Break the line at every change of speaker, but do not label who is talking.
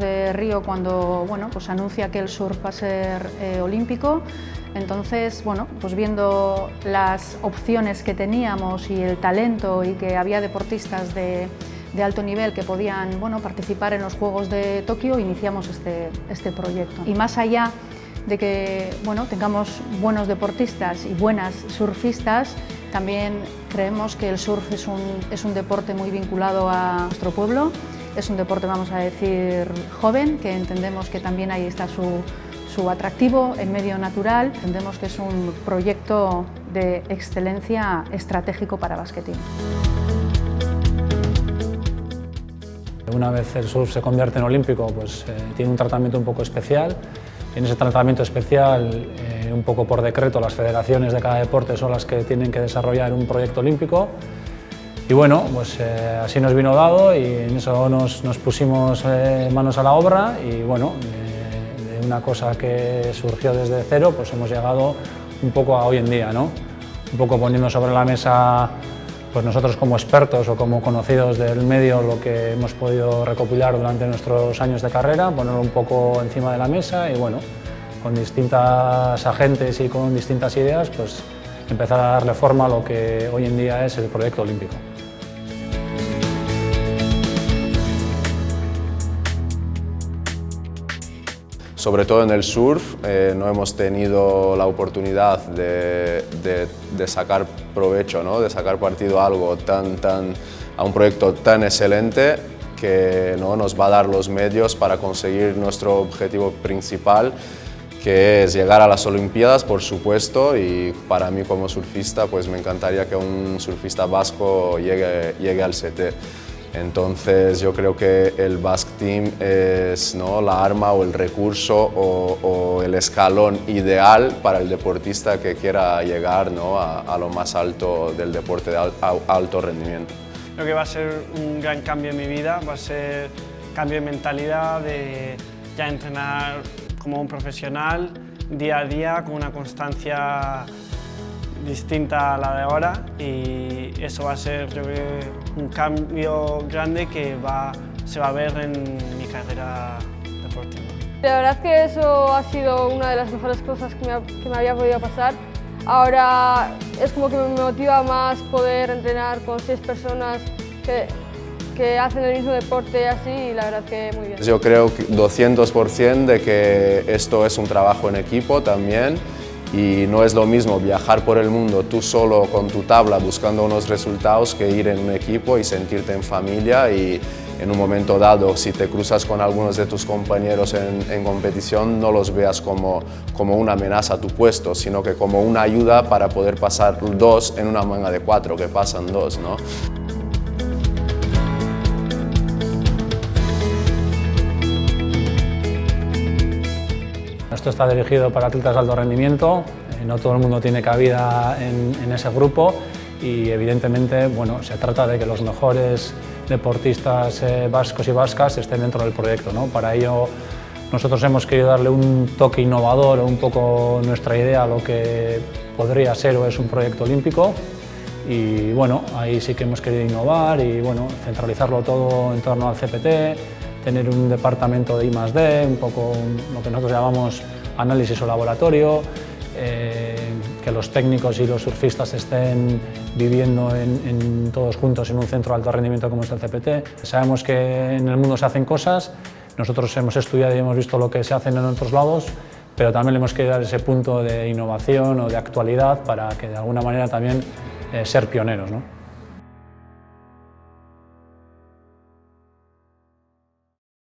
de Río cuando pues anuncia que el surf va a ser olímpico. Entonces, pues viendo las opciones que teníamos y el talento y que había deportistas de alto nivel que podían participar en los Juegos de Tokio, iniciamos este proyecto. Y más allá de que tengamos buenos deportistas y buenas surfistas, también creemos que el surf es un deporte muy vinculado a nuestro pueblo, es un deporte, vamos a decir, joven, que entendemos que también ahí está su atractivo en medio natural. Entendemos que es un proyecto de excelencia estratégico para Basqueteam.
Una vez el surf se convierte en olímpico, pues tiene un tratamiento un poco especial. En ese tratamiento especial, un poco por decreto, las federaciones de cada deporte son las que tienen que desarrollar un proyecto olímpico. Y bueno, pues así nos vino dado y en eso nos pusimos manos a la obra y bueno, de una cosa que surgió desde cero, pues hemos llegado un poco a hoy en día, ¿no? Un poco poniendo sobre la mesa, pues nosotros como expertos o como conocidos del medio, lo que hemos podido recopilar durante nuestros años de carrera, ponerlo un poco encima de la mesa y bueno, con distintas agentes y con distintas ideas, pues empezar a darle forma a lo que hoy en día es el proyecto olímpico.
Sobre todo en el surf, no hemos tenido la oportunidad de sacar provecho, ¿no? De sacar partido a algo a un proyecto tan excelente que nos va a dar los medios para conseguir nuestro objetivo principal, que es llegar a las Olimpiadas, por supuesto, y para mí como surfista pues me encantaría que un surfista vasco llegue al CT. Entonces yo creo que el Basqueteam es la arma o el recurso o el escalón ideal para el deportista que quiera llegar a lo más alto del deporte de alto rendimiento.
Creo que va a ser un gran cambio en mi vida, va a ser cambio de mentalidad, de ya entrenar como un profesional día a día con una constancia distinta a la de ahora y eso va a ser, yo creo, un cambio grande que se va a ver en mi carrera deportiva.
La verdad es que eso ha sido una de las mejores cosas que me había podido pasar. Ahora es como que me motiva más poder entrenar con 6 personas que hacen el mismo deporte así y la verdad que muy bien.
Yo creo 200% de que esto es un trabajo en equipo también. Y no es lo mismo viajar por el mundo tú solo con tu tabla buscando unos resultados que ir en un equipo y sentirte en familia y en un momento dado, si te cruzas con algunos de tus compañeros en competición, no los veas como una amenaza a tu puesto, sino que como una ayuda para poder pasar 2 en una manga de 4, que pasan 2, ¿no?
Esto está dirigido para atletas de alto rendimiento, no todo el mundo tiene cabida en ese grupo y evidentemente se trata de que los mejores deportistas vascos y vascas estén dentro del proyecto, ¿no? Para ello nosotros hemos querido darle un toque innovador, un poco nuestra idea a lo que podría ser o es un proyecto olímpico y ahí sí que hemos querido innovar y centralizarlo todo en torno al CPT, tener un departamento de I+D, un poco lo que nosotros llamamos análisis o laboratorio, que los técnicos y los surfistas estén viviendo todos juntos en un centro de alto rendimiento como es el CPT. Sabemos que en el mundo se hacen cosas, nosotros hemos estudiado y hemos visto lo que se hace en otros lados, pero también le hemos querido dar ese punto de innovación o de actualidad para que de alguna manera también ser pioneros, ¿no?